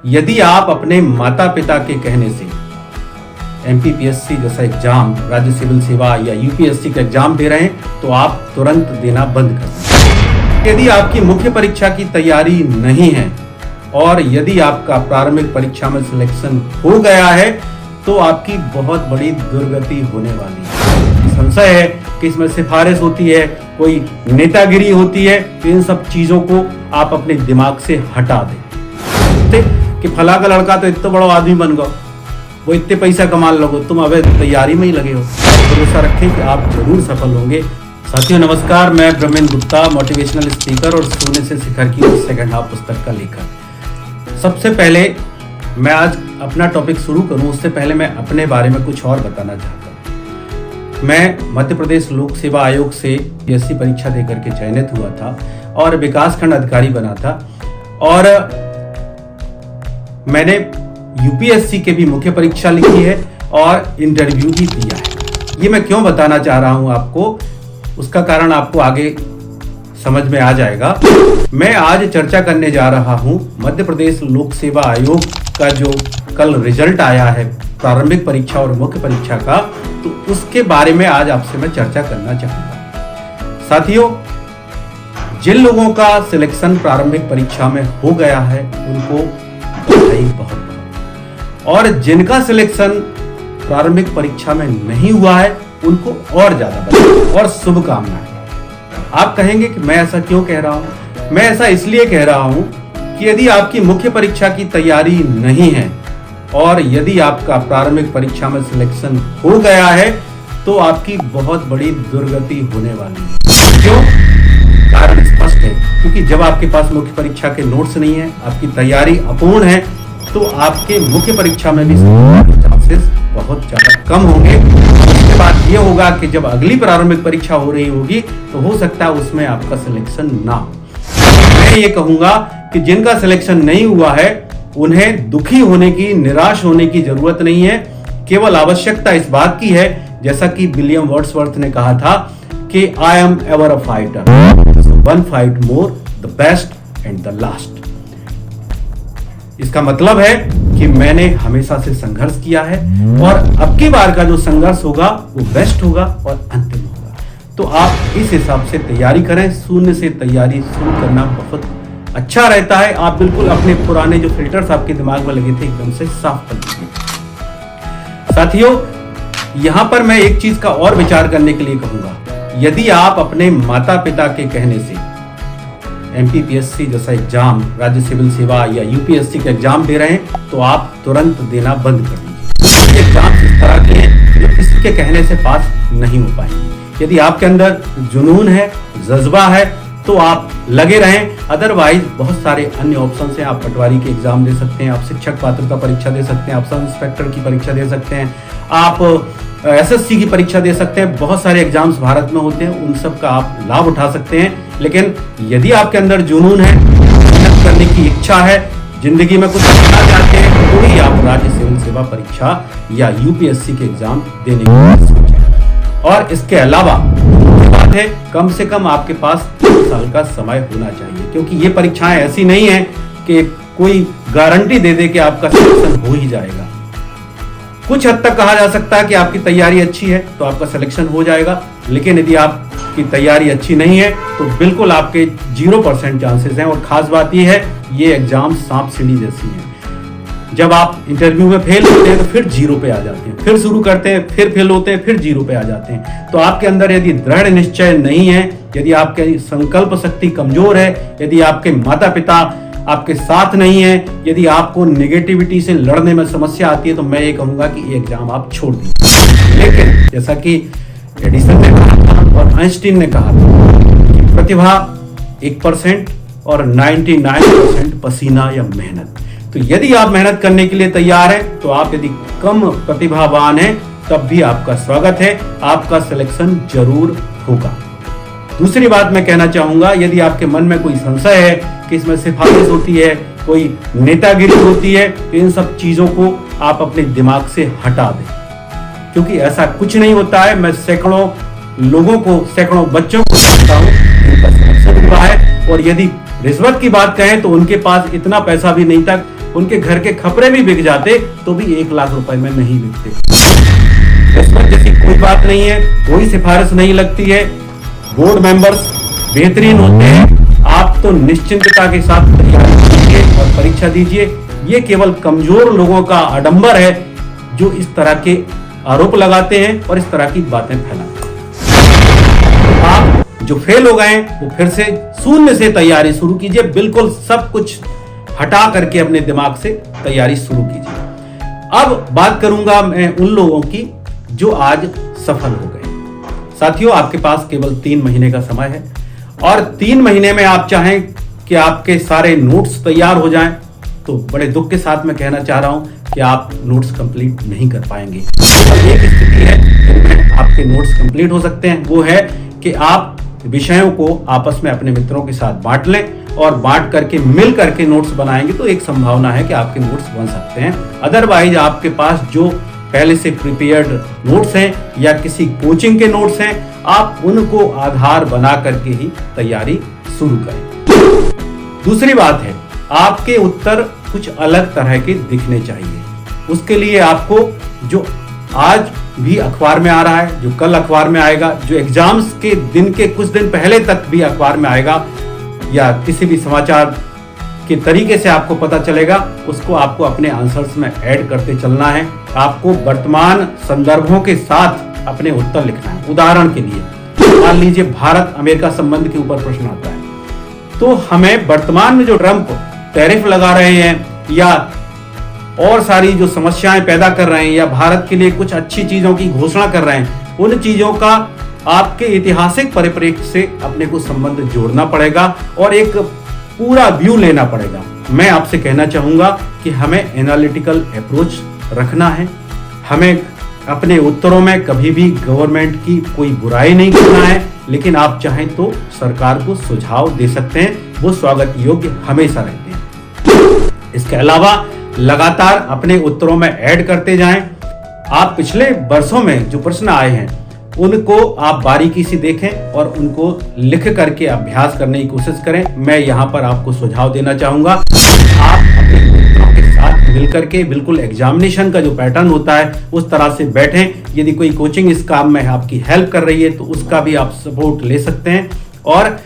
यदि आप अपने माता पिता के कहने से एमपीपीएससी जैसा एग्जाम, राज्य सिविल सेवा या यूपीएससी का एग्जाम दे रहे हैं तो आप तुरंत देना बंद कर दें। यदि आपकी मुख्य परीक्षा की तैयारी नहीं है और यदि आपका प्रारंभिक परीक्षा में सिलेक्शन हो गया है तो आपकी बहुत बड़ी दुर्गति होने वाली है। संशय है कि इसमें सिफारिश होती है, कोई नेतागिरी होती है, तो इन सब चीजों को आप अपने दिमाग से हटा दें कि फला का लड़का तो इतना बड़ा आदमी बन गया, वो इतने पैसा कमा लगो, तुम अबे तैयारी में ही लगे हो। भरोसा रखें कि आप जरूर सफल होंगे। साथियों नमस्कार, मैं ब्रह्मेंद्र गुप्ता, मोटिवेशनल स्पीकर और शून्य से शिखर की सेकंड हाफ पुस्तक का लेखक। सबसे पहले मैं आज अपना टॉपिक शुरू करूं उससे पहले मैं अपने बारे में कुछ और बताना चाहता हूं। मैं मध्य प्रदेश लोक सेवा आयोग से यूपीएससी परीक्षा देकर के चयनित हुआ था और विकास खंड अधिकारी बना था और मैंने यूपीएससी के भी मुख्य परीक्षा लिखी है और इंटरव्यू भी दिया है। ये मैं क्यों बताना चाह रहा हूं आपको, उसका कारण आपको आगे समझ में आ जाएगा। मैं आज चर्चा करने जा रहा हूं मध्य प्रदेश लोक सेवा आयोग का जो कल रिजल्ट आया है प्रारंभिक परीक्षा और मुख्य परीक्षा का, तो उसके बारे में आज आपसे मैं चर्चा करना चाहूंगा। साथियों, जिन लोगों का सिलेक्शन प्रारंभिक परीक्षा में हो गया है उनको बधाई बहुत, और जिनका सिलेक्शन प्रारंभिक परीक्षा में नहीं हुआ है उनको और ज्यादा बधाई और शुभकामनाएं। आप कहेंगे कि मैं ऐसा क्यों कह रहा हूं? मैं ऐसा इसलिए कह रहा हूं कि यदि आपकी मुख्य परीक्षा की तैयारी नहीं है और यदि आपका प्रारंभिक परीक्षा में सिलेक्शन हो गया है तो आपकी बहुत बड़ी दुर्गति होने वाली है। क्यों? कारण स्पष्ट है, क्योंकि जब आपके पास मुख्य परीक्षा के नोट्स नहीं है, आपकी तैयारी अपूर्ण है, तो आपके मुख्य परीक्षा में भी चांसेस बहुत ज्यादा कम होंगे। उसके बाद ये होगा कि जब अगली प्रारंभिक परीक्षा हो रही होगी तो हो सकता है उसमें आपका सिलेक्शन ना हो। मैं ये कहूंगा कि जिनका सिलेक्शन नहीं हुआ है उन्हें दुखी होने की, निराश होने की जरूरत नहीं है। केवल आवश्यकता इस बात की है, जैसा कि विलियम वर्ड्सवर्थ ने कहा था कि I am ever a fighter, one fight more, the best and the last. इसका मतलब है कि मैंने हमेशा से संघर्ष किया है और अब की बार का जो संघर्ष होगा वो बेस्ट होगा और अंतिम होगा। तो आप इस हिसाब से तैयारी करें। शून्य से तैयारी शुरू करना बहुत अच्छा रहता है। आप बिल्कुल अपने पुराने जो फिल्टर्स आपके दिमाग में लगे थे एकदम से साफ कर दीजिए। साथियों, यहां पर मैं एक चीज का और विचार करने के लिए कहूंगा। यदि आप अपने माता पिता के कहने से एमपीपीएससी जैसा एग्जाम, राज्य सिविल सेवा या यूपीएससी का एग्जाम दे रहे हैं तो आप तुरंत देना बंद कर दीजिए। एग्जाम इस तरह के हैं जो किसी के कहने से पास नहीं हो पाएंगे। यदि आपके अंदर जुनून है, जज्बा है तो आप लगे रहें। अदरवाइज बहुत सारे अन्य ऑप्शन हैं। आप पटवारी के एग्जाम दे सकते हैं, आप शिक्षक पात्रता परीक्षा दे सकते हैं, आप सब इंस्पेक्टर की परीक्षा दे सकते हैं, आप एसएससी की परीक्षा दे सकते हैं। बहुत सारे एग्जाम्स भारत में होते हैं, उन सब का आप लाभ उठा सकते हैं। लेकिन यदि आपके अंदर जुनून है, मेहनत करने की इच्छा है, जिंदगी में कुछ करना चाहते हैं, तो ही आप राज्य सिविल सेवा परीक्षा या यूपीएससी के एग्जाम देने की सोचें। और इसके अलावा बात है, कम से कम आपके पास 3 साल का समय होना चाहिए, क्योंकि ये परीक्षाएं ऐसी नहीं है कि कोई गारंटी दे दे कि आपका सिलेक्शन हो ही जाएगा। कुछ हद तक कहा जा सकता है कि आपकी तैयारी अच्छी है तो आपका सिलेक्शन हो जाएगा, लेकिन यदि आपकी तैयारी अच्छी नहीं है तो बिल्कुल आपके 0% चांसेस हैं। और खास बात यह है, ये एग्जाम सांप सीढ़ी जैसी है। जब आप इंटरव्यू में फेल होते हैं तो फिर 0 पे आ जाते हैं, फिर शुरू करते हैं, फिर फेल होते हैं, फिर 0 पे आ जाते हैं। तो आपके अंदर यदि दृढ़ निश्चय नहीं है, यदि आपकी संकल्प शक्ति कमजोर है, यदि आपके माता पिता आपके साथ नहीं है, यदि आपको नेगेटिविटी से लड़ने में समस्या आती है, तो मैं ये कहूंगा कि ये एग्जाम आप छोड़ दीजिए। लेकिन जैसा कि एडिसन ने कहा था और आइंस्टीन ने कहा था कि प्रतिभा 1% और 99% पसीना या मेहनत। तो यदि आप मेहनत करने के लिए तैयार हैं, तो आप यदि कम प्रतिभावान हैं तब भी आपका स्वागत है, आपका सिलेक्शन जरूर होगा। दूसरी बात मैं कहना चाहूंगा, यदि आपके मन में कोई संशय है कि इसमें सिफारिश होती है, कोई नेतागिरी होती है, तो इन सब चीजों को आप अपने दिमाग से हटा दें, क्योंकि ऐसा कुछ नहीं होता है। मैं सैकड़ों लोगों को, सैकड़ों बच्चों को जानता हूं जिनका सिलेक्शन हुआ है, और यदि रिश्वत की बात कहें तो उनके पास इतना पैसा भी नहीं था उनके घर के खपरे भी बिक जाते तो भी 1 लाख रुपए में नहीं बिकते। किस्मत जैसी कोई बात नहीं है, कोई सिफारिश नहीं लगती है। बोर्ड मेंबर्स बेहतरीन होते हैं। आप तो निश्चिंतता के साथ तैयारी कीजिए और परीक्षा दीजिए। ये केवल कमजोर लोगों का आडंबर है जो इस तरह के आरोप लगाते हैं और इस तरह की बातें फैलाते हैं। आप जो फेल हो गए वो फिर से शून्य से तैयारी शुरू कीजिए। बिल्कुल सब कुछ हटा करके अपने दिमाग से तैयारी शुरू कीजिए। अब बात करूंगा मैं उन लोगों की जो आज सफल हो गए। साथियों, आपके पास केवल 3 महीने का समय है और 3 महीने में आप चाहें कि आपके सारे नोट्स तैयार हो जाएं तो बड़े दुख के साथ मैं कहना चाह रहा हूं कि आप नोट्स कंप्लीट नहीं कर पाएंगे। एक स्थिति है जिसमें आपके नोट्स कंप्लीट हो सकते हैं, वो है कि आप विषयों को आपस में अपने मित्रों के साथ बांट लें और बांट करके मिल करके नोट्स बनाएंगे तो एक संभावना है कि आपके नोट्स बन सकते हैं। अदरवाइज आपके पास जो पहले से प्रिपेयर्ड नोट्स हैं या किसी कोचिंग के नोट्स हैं, आप उनको आधार बना करके ही तैयारी शुरू करें। दूसरी बात है, आपके उत्तर कुछ अलग तरह के दिखने चाहिए। उसके लिए आपको जो आज भी अखबार में आ रहा है, जो कल अखबार में आएगा, जो एग्जाम्स के दिन के कुछ दिन पहले तक भी अखबार में आएगा या किसी भी समाचार के तरीके से आपको पता चलेगा, उसको आपको अपने आंसर्स में ऐड करते चलना है। आपको वर्तमान संदर्भों के साथ अपने उत्तर लिखना है। उदाहरण के लिए मान लीजिए भारत अमेरिका संबंध के ऊपर प्रश्न आता है, तो हमें वर्तमान में जो ट्रंप टैरिफ लगा रहे हैं या और सारी जो समस्याएं पैदा कर रहे हैं या भारत के लिए कुछ अच्छी चीजों की घोषणा कर रहे हैं, उन चीजों का आपके ऐतिहासिक परिप्रेक्ष्य से अपने को संबंध जोड़ना पड़ेगा और एक पूरा व्यू लेना पड़ेगा। मैं आपसे कहना चाहूंगा कि हमें एनालिटिकल अप्रोच रखना है। हमें अपने उत्तरों में कभी भी गवर्नमेंट की कोई बुराई नहीं करना है, लेकिन आप चाहें तो सरकार को सुझाव दे सकते हैं, वो स्वागत योग्य हमेशा रहते हैं। इसके अलावा लगातार अपने उत्तरों में ऐड करते जाएं। आप पिछले वर्षों में जो प्रश्न आए हैं उनको आप बारीकी से देखें और उनको लिख करके अभ्यास करने की कोशिश करें। मैं यहाँ पर आपको सुझाव देना चाहूंगा, आप अपने मित्रों के साथ मिलकर के बिल्कुल एग्जामिनेशन का जो पैटर्न होता है उस तरह से बैठें। यदि कोई कोचिंग इस काम में आपकी हेल्प कर रही है तो उसका भी आप सपोर्ट ले सकते हैं और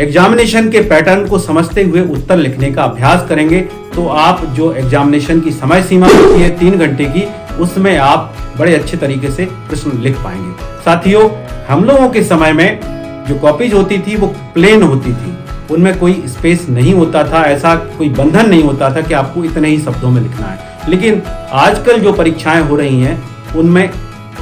एग्जामिनेशन के पैटर्न को समझते हुए उत्तर लिखने का अभ्यास करेंगे तो आप जो एग्जामिनेशन की समय सीमा होती है 3 घंटे की, उसमें आप बड़े अच्छे तरीके से प्रश्न लिख पाएंगे। साथियों, हम लोगों के समय में जो कॉपीज होती थी वो प्लेन होती थी, उनमें कोई स्पेस नहीं होता था, ऐसा कोई बंधन नहीं होता था कि आपको इतने ही शब्दों में लिखना है। लेकिन आजकल जो परीक्षाएं हो रही हैं उनमें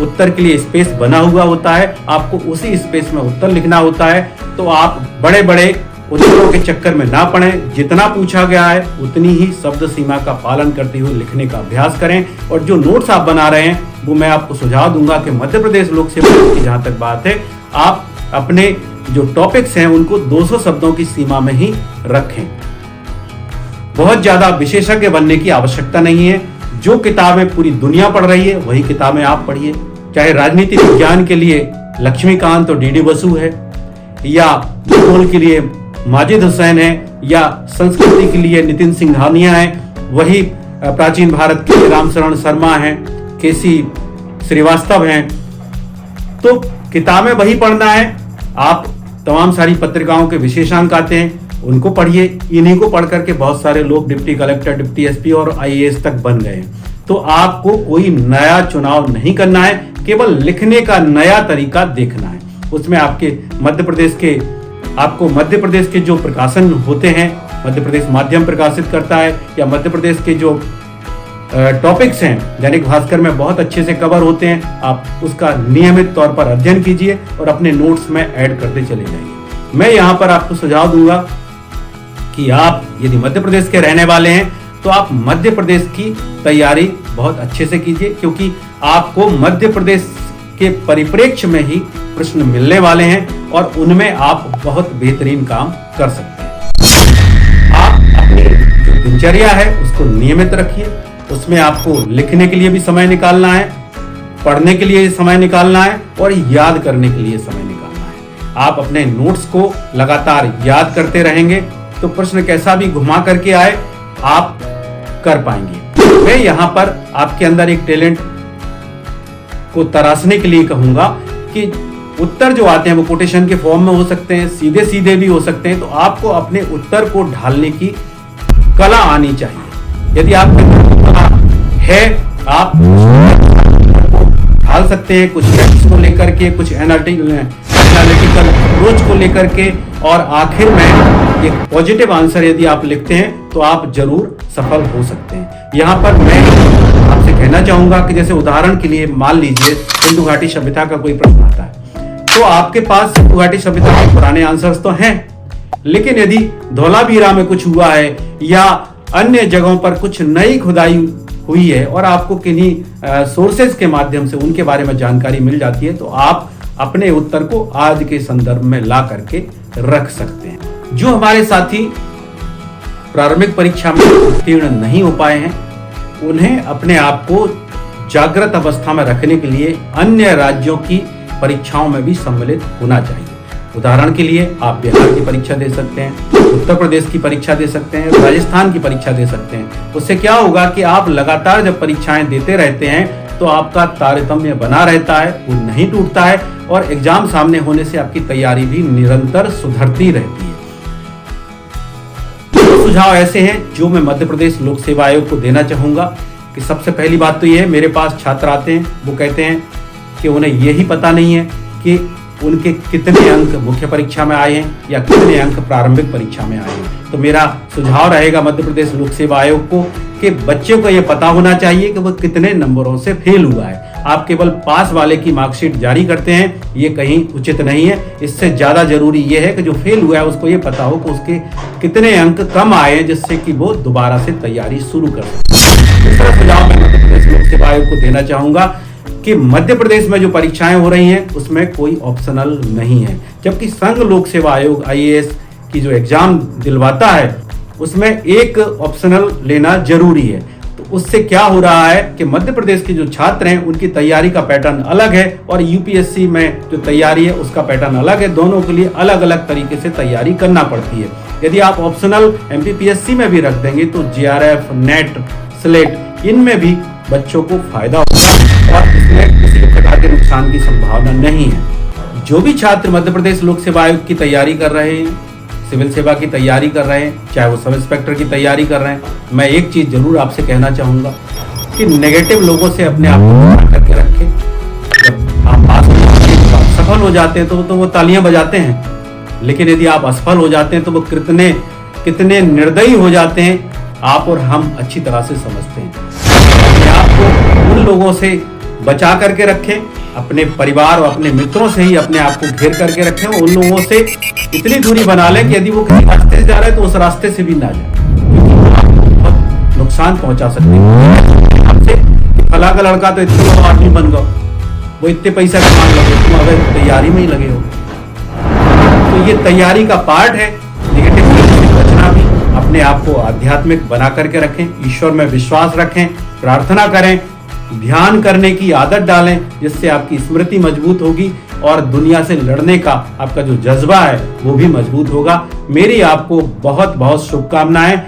उत्तर के लिए स्पेस बना हुआ होता है, आपको उसी स्पेस में उत्तर लिखना होता है। तो आप बड़े बड़े उत्तरों के चक्कर में ना पड़े, जितना पूछा गया है उतनी ही शब्द सीमा का पालन करते हुए लिखने का अभ्यास करें। और जो नोट्स आप बना रहे हैं वो मैं आपको सुझाव दूंगा कि मध्य प्रदेश लोक सेवा आयोग की जहां तक बात है, आप अपने जो टॉपिक्स हैं उनको 200 शब्दों की सीमा में ही रखें। बहुत ज्यादा विशेषज्ञ बनने की आवश्यकता नहीं है। जो किताबें पूरी दुनिया पढ़ रही है वही किताबें आप पढ़िए। चाहे राजनीतिक विज्ञान के लिए लक्ष्मीकांत और डीडी बसु है, या भूगोल के लिए माजिद हुसैन है, या संस्कृति के लिए नितिन सिंघानिया है, वही प्राचीन भारत के रामशरण शर्मा हैं, केसी श्रीवास्तव हैं। तो किताबें वही पढ़ना है। आप तमाम सारी पत्रिकाओं के विशेषांक आते हैं, उनको पढ़िए। इन्हीं को पढ़ करके बहुत सारे लोग डिप्टी कलेक्टर, डिप्टी एसपी और आईएएस तक बन गए। तो आपको कोई नया चुनाव नहीं करना है, केवल लिखने का नया तरीका देखना है। उसमें आपके मध्य प्रदेश के जो प्रकाशन होते हैं, मध्य प्रदेश माध्यम प्रकाशित करता है, या मध्य प्रदेश के जो टॉपिक्स हैं दैनिक भास्कर में बहुत अच्छे से कवर होते हैं, आप उसका नियमित तौर पर अध्ययन कीजिए और अपने नोट्स में ऐड करते चले जाइए। मैं यहाँ पर आपको सुझाव दूंगा कि आप यदि मध्य प्रदेश के रहने वाले हैं तो आप मध्य प्रदेश की तैयारी बहुत अच्छे से कीजिए, क्योंकि आपको मध्य प्रदेश के परिप्रेक्ष्य में ही प्रश्न मिलने वाले हैं और उनमें आप बहुत बेहतरीन काम कर सकते हैं। आप अपनी जो दिनचर्या है उसको नियमित रखिए, उसमें आपको लिखने के लिए भी समय निकालना है, पढ़ने के लिए समय निकालना है और याद करने के लिए समय निकालना है। आप अपने नोट्स को लगातार याद करते रहेंगे तो प्रश्न कैसा भी घुमा करके आए, आप कर पाएंगे। मैं यहाँ पर आपके अंदर एक टैलेंट को तराशने के लिए कहूंगा कि उत्तर जो आते हैं वो कोटेशन के फॉर्म में हो सकते हैं, सीधे सीधे भी हो सकते हैं। तो आपको अपने उत्तर को ढालने की कला आनी चाहिए। यदि आपके कला है, आप ढाल सकते हैं कुछ फैक्ट्स को लेकर के, कुछ एनालिटिकल अप्रोच को लेकर के, और आखिर में एक पॉजिटिव आंसर यदि आप लिखते हैं तो आप जरूर सफल हो सकते हैं। यहाँ पर मैं आपसे कहना चाहूंगा कि जैसे उदाहरण के लिए मान लीजिए सिंधु घाटी सभ्यता का कोई प्रश्न आता है, तो आपके पास सिंधु घाटी सभ्यता के पुराने आंसर्स तो हैं, लेकिन यदि धौलावीरा में कुछ हुआ है या अन्य जगहों पर कुछ नई खुदाई हुई है और आपको किन्हीं सोर्सेज के माध्यम से उनके बारे में जानकारी मिल जाती है, तो आप अपने उत्तर को आज के संदर्भ में ला करके रख सकते हैं। जो हमारे साथी प्रारंभिक परीक्षा में उत्तीर्ण नहीं हो पाए हैं, उन्हें अपने आप को जागृत अवस्था में रखने के लिए अन्य राज्यों की परीक्षाओं में भी सम्मिलित होना चाहिए। उदाहरण के लिए आप बिहार की परीक्षा दे सकते हैं, उत्तर प्रदेश की परीक्षा दे सकते हैं, राजस्थान की परीक्षा दे सकते हैं। उससे क्या होगा कि आप लगातार जब परीक्षाएं देते रहते हैं तो आपका तारतम्य बना रहता है, वो नहीं टूटता है, और एग्जाम सामने होने से आपकी तैयारी भी निरंतर सुधरती रहती है। तो सुझाव ऐसे हैं जो मैं मध्य प्रदेश लोक सेवा आयोग को देना चाहूंगा कि सबसे पहली बात तो यह है, मेरे पास छात्र आते हैं, वो कहते हैं कि उन्हें यही पता नहीं है कि उनके कितने अंक मुख्य परीक्षा में आए हैं या कितने अंक प्रारंभिक परीक्षा में आए हैं। तो मेरा सुझाव रहेगा मध्य प्रदेश लोक सेवा आयोग को कि बच्चे को यह पता होना चाहिए कि वह कितने नंबरों से फेल हुआ है। आप केवल पास वाले की मार्कशीट जारी करते हैं, ये कहीं उचित नहीं है। इससे ज्यादा जरूरी यह है कि जो फेल हुआ है उसको ये पता हो कि उसके कितने अंक कम आए हैं, जिससे कि वो दोबारा से तैयारी शुरू कर सके। दूसरा सुझाव मैं मध्य प्रदेश लोक सेवा आयोग को देना चाहूंगा कि मध्य प्रदेश में जो परीक्षाएं हो रही हैं उसमें कोई ऑप्शनल नहीं है, जबकि संघ लोक सेवा आयोग IAS की जो एग्जाम दिलवाता है उसमें एक ऑप्शनल लेना जरूरी है। तो उससे क्या हो रहा है कि मध्य प्रदेश के जो छात्र हैं उनकी तैयारी का पैटर्न अलग है और UPSC में जो तैयारी है उसका पैटर्न अलग है। दोनों के लिए अलग अलग तरीके से तैयारी करना पड़ती है। यदि आप ऑप्शनल MPPSC में भी रख देंगे तो JRF, नेट, स्लेट, इनमें भी बच्चों को फायदा होगा और इसमें किसी प्रकार के नुकसान की संभावना नहीं है। जो भी छात्र मध्य प्रदेश लोक सेवा आयोग की तैयारी कर रहे हैं, सिविल सेवा की तैयारी कर रहे हैं, चाहे वो सब इंस्पेक्टर की तैयारी कर रहे हैं, मैं एक चीज जरूर आपसे कहना चाहूंगा कि नेगेटिव लोगों से अपने आप को बचा करके रखें। जब आप पास हो जाते हैं, आप सफल हो जाते हैं तो वो तालियां बजाते हैं, लेकिन यदि आप असफल हो जाते हैं तो वो कितने निर्दयी हो जाते हैं आप और हम अच्छी तरह से समझते हैं। अपने आप को उन लोगों से बचा करके रखें, अपने परिवार और अपने मित्रों से ही अपने आप को घेर करके रखें। उन लोगों से इतनी दूरी बना लें कि यदि वो किसी रास्ते से जा रहे हैं तो उस रास्ते से भी ना जाए, क्योंकि वो आपको बहुत नुकसान पहुंचा सकते हैं। आपसे फला का लड़का तो इतने बड़ा आदमी बन गया, वो इतने पैसा कमाने लगे, तुम अगर तैयारी में ही लगे हो। तो ये तैयारी का पार्ट है। नेगेटिव से बचना भी, अपने आप को आध्यात्मिक बना करके रखें, ईश्वर में विश्वास रखें, प्रार्थना करें, ध्यान करने की आदत डालें, जिससे आपकी स्मृति मजबूत होगी और दुनिया से लड़ने का आपका जो जज्बा है वो भी मजबूत होगा। मेरी आपको बहुत बहुत शुभकामनाएं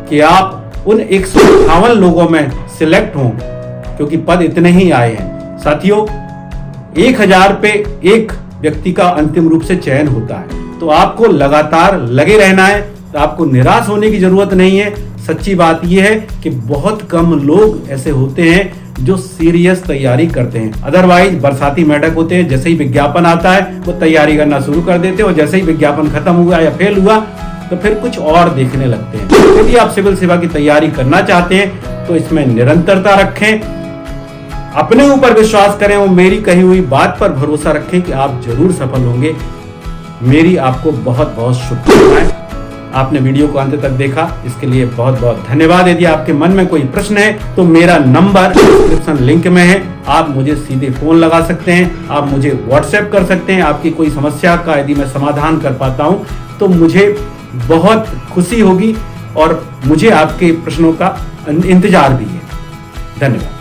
कि आप उन 158 लोगों में सिलेक्ट हों, क्योंकि पद इतने ही आए हैं। साथियों, 1000 पे एक व्यक्ति का अंतिम रूप से चयन होता है, तो आपको लगातार लगे रहना है। तो आपको निराश होने की जरूरत नहीं है। सच्ची बात यह है कि बहुत कम लोग ऐसे होते हैं जो सीरियस तैयारी करते हैं। अदरवाइज बरसाती मेढक होते हैं, जैसे ही विज्ञापन आता है वो तैयारी करना शुरू कर देते हैं और जैसे ही विज्ञापन खत्म हुआ या फेल हुआ तो फिर कुछ और देखने लगते हैं। यदि आप सिविल सेवा की तैयारी करना चाहते हैं तो इसमें निरंतरता रखें, अपने ऊपर विश्वास करें और मेरी कही हुई बात पर भरोसा रखें कि आप जरूर सफल होंगे। मेरी आपको बहुत बहुत शुभकामनाएं। आपने वीडियो को अंत तक देखा, इसके लिए बहुत बहुत धन्यवाद। यदि आपके मन में कोई प्रश्न है तो मेरा नंबर डिस्क्रिप्शन लिंक में है, आप मुझे सीधे फोन लगा सकते हैं, आप मुझे व्हाट्सएप कर सकते हैं। आपकी कोई समस्या का यदि मैं समाधान कर पाता हूं तो मुझे बहुत खुशी होगी और मुझे आपके प्रश्नों का इंतजार भी है। धन्यवाद।